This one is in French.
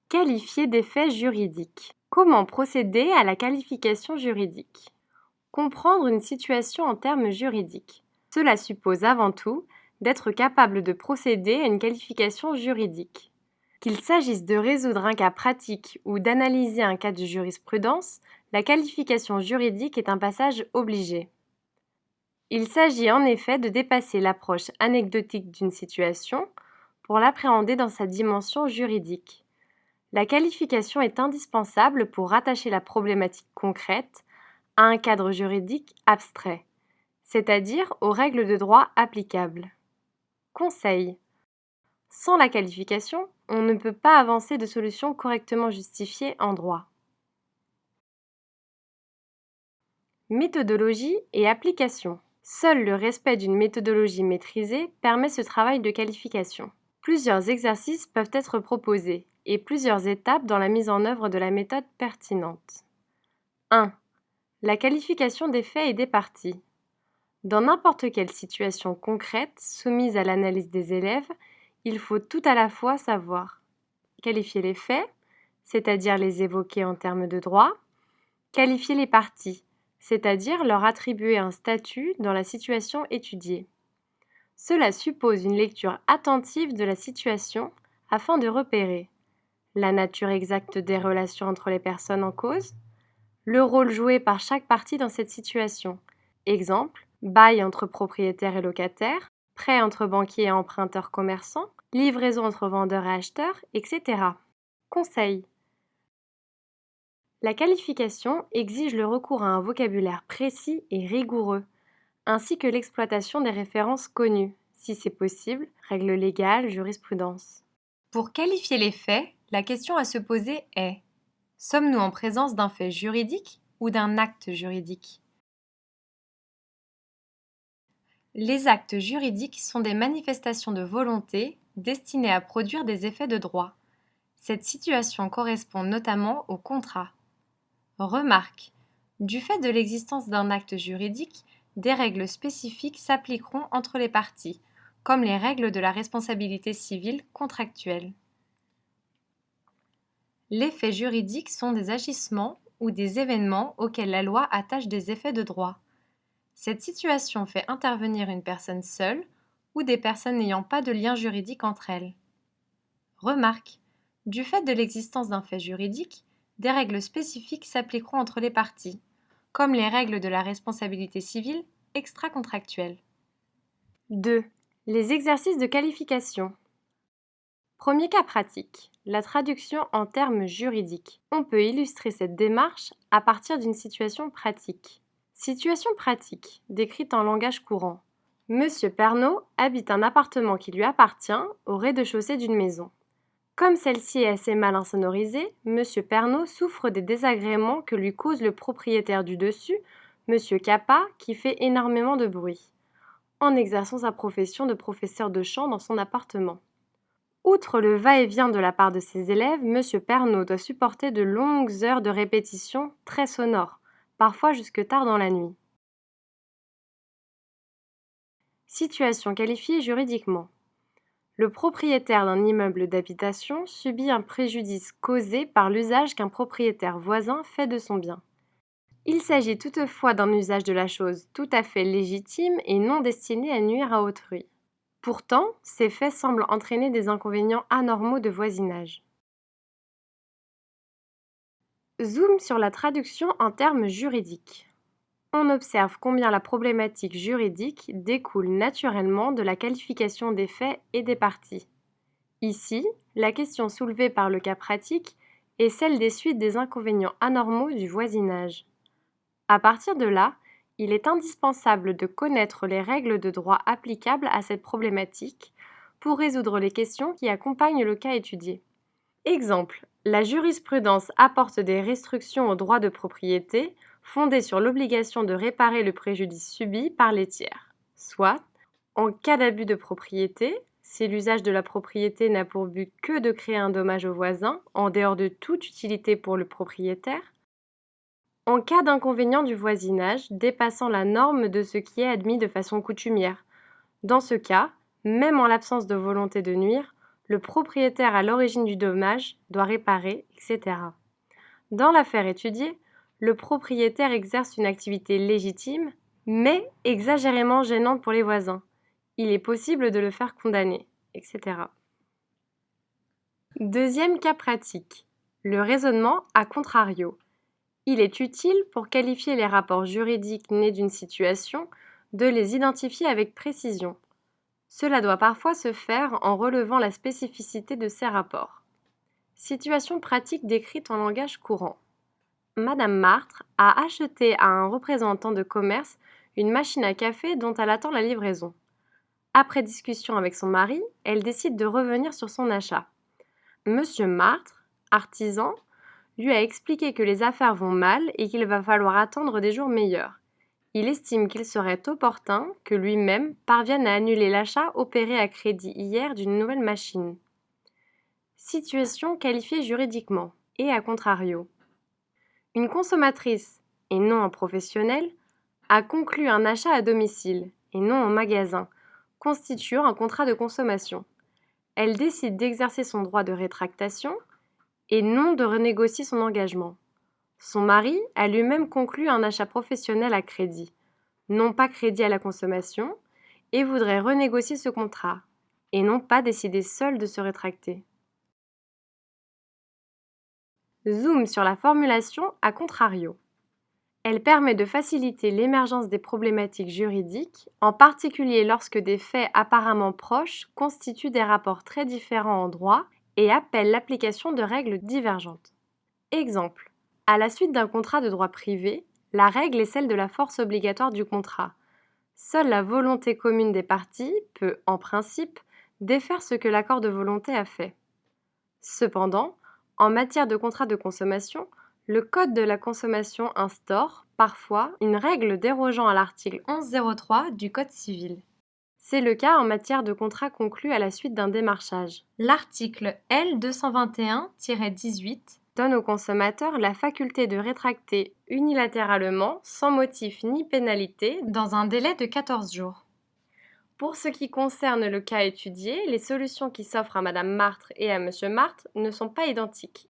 Qualifier des faits juridiques. Comment procéder à la qualification juridique? Comprendre une situation en termes juridiques. Cela suppose avant tout d'être capable de procéder à une qualification juridique. Qu'il s'agisse de résoudre un cas pratique ou d'analyser un cas de jurisprudence, la qualification juridique est un passage obligé. Il s'agit en effet de dépasser l'approche anecdotique d'une situation pour l'appréhender dans sa dimension juridique. La qualification est indispensable pour rattacher la problématique concrète à un cadre juridique abstrait, c'est-à-dire aux règles de droit applicables. Conseil. Sans la qualification, on ne peut pas avancer de solutions correctement justifiées en droit. Méthodologie et application. Seul le respect d'une méthodologie maîtrisée permet ce travail de qualification. Plusieurs exercices peuvent être proposés et plusieurs étapes dans la mise en œuvre de la méthode pertinente. 1. La qualification des faits et des parties. Dans n'importe quelle situation concrète soumise à l'analyse des élèves, il faut tout à la fois savoir qualifier les faits, c'est-à-dire les évoquer en termes de droit, qualifier les parties, c'est-à-dire leur attribuer un statut dans la situation étudiée. Cela suppose une lecture attentive de la situation afin de repérer la nature exacte des relations entre les personnes en cause, le rôle joué par chaque partie dans cette situation. Exemple, bail entre propriétaires et locataires, prêt entre banquiers et emprunteurs commerçants, livraison entre vendeurs et acheteurs, etc. Conseil. La qualification exige le recours à un vocabulaire précis et rigoureux, ainsi que l'exploitation des références connues, si c'est possible, règles légales, jurisprudence. Pour qualifier les faits, la question à se poser est: sommes-nous en présence d'un fait juridique ou d'un acte juridique? Les actes juridiques sont des manifestations de volonté destinées à produire des effets de droit. Cette situation correspond notamment au contrat. Remarque: du fait de l'existence d'un acte juridique, des règles spécifiques s'appliqueront entre les parties, comme les règles de la responsabilité civile contractuelle. Les faits juridiques sont des agissements ou des événements auxquels la loi attache des effets de droit. Cette situation fait intervenir une personne seule ou des personnes n'ayant pas de lien juridique entre elles. Remarque: du fait de l'existence d'un fait juridique, des règles spécifiques s'appliqueront entre les parties, comme les règles de la responsabilité civile extra-contractuelle. 2. Les exercices de qualification. Premier cas pratique, la traduction en termes juridiques. On peut illustrer cette démarche à partir d'une situation pratique. Situation pratique, décrite en langage courant. Monsieur Pernaut habite un appartement qui lui appartient au rez-de-chaussée d'une maison. Comme celle-ci est assez mal insonorisée, Monsieur Pernaut souffre des désagréments que lui cause le propriétaire du dessus, Monsieur Capa, qui fait énormément de bruit, en exerçant sa profession de professeur de chant dans son appartement. Outre le va-et-vient de la part de ses élèves, Monsieur Pernaut doit supporter de longues heures de répétition très sonores, parfois jusque tard dans la nuit. Situation qualifiée juridiquement. Le propriétaire d'un immeuble d'habitation subit un préjudice causé par l'usage qu'un propriétaire voisin fait de son bien. Il s'agit toutefois d'un usage de la chose tout à fait légitime et non destiné à nuire à autrui. Pourtant, ces faits semblent entraîner des inconvénients anormaux de voisinage. Zoom sur la traduction en termes juridiques. On observe combien la problématique juridique découle naturellement de la qualification des faits et des parties. Ici, la question soulevée par le cas pratique est celle des suites des inconvénients anormaux du voisinage. À partir de là, il est indispensable de connaître les règles de droit applicables à cette problématique pour résoudre les questions qui accompagnent le cas étudié. Exemple, la jurisprudence apporte des restrictions au droit de propriété fondées sur l'obligation de réparer le préjudice subi par les tiers, soit, en cas d'abus de propriété, si l'usage de la propriété n'a pour but que de créer un dommage au voisin, en dehors de toute utilité pour le propriétaire, en cas d'inconvénient du voisinage dépassant la norme de ce qui est admis de façon coutumière. Dans ce cas, même en l'absence de volonté de nuire, Le propriétaire à l'origine du dommage doit réparer, etc. Dans l'affaire étudiée, le propriétaire exerce une activité légitime, mais exagérément gênante pour les voisins. Il est possible de le faire condamner, etc. Deuxième cas pratique, le raisonnement à contrario. Il est utile pour qualifier les rapports juridiques nés d'une situation, de les identifier avec précision. Cela doit parfois se faire en relevant la spécificité de ces rapports. Situation pratique décrite en langage courant. Madame Martre a acheté à un représentant de commerce une machine à café dont elle attend la livraison. Après discussion avec son mari, elle décide de revenir sur son achat. Monsieur Martre, artisan, lui a expliqué que les affaires vont mal et qu'il va falloir attendre des jours meilleurs. Il estime qu'il serait opportun que lui-même parvienne à annuler l'achat opéré à crédit hier d'une nouvelle machine. Situation qualifiée juridiquement, et à contrario. Une consommatrice, et non un professionnel, a conclu un achat à domicile, et non en magasin, constituant un contrat de consommation. Elle décide d'exercer son droit de rétractation et non de renégocier son engagement. Son mari a lui-même conclu un achat professionnel à crédit, non pas crédit à la consommation, et voudrait renégocier ce contrat, et non pas décider seul de se rétracter. Zoom sur la formulation à contrario. Elle permet de faciliter l'émergence des problématiques juridiques, en particulier lorsque des faits apparemment proches constituent des rapports très différents en droit et appellent l'application de règles divergentes. Exemple. À la suite d'un contrat de droit privé, la règle est celle de la force obligatoire du contrat. Seule la volonté commune des parties peut, en principe, défaire ce que l'accord de volonté a fait. Cependant, en matière de contrat de consommation, le Code de la consommation instaure, parfois, une règle dérogeant à l'article 1103 du Code civil. C'est le cas en matière de contrat conclu à la suite d'un démarchage. L'article L221-18 donne au consommateur la faculté de rétracter unilatéralement, sans motif ni pénalité, dans un délai de 14 jours. Pour ce qui concerne le cas étudié, les solutions qui s'offrent à Madame Martre et à Monsieur Martre ne sont pas identiques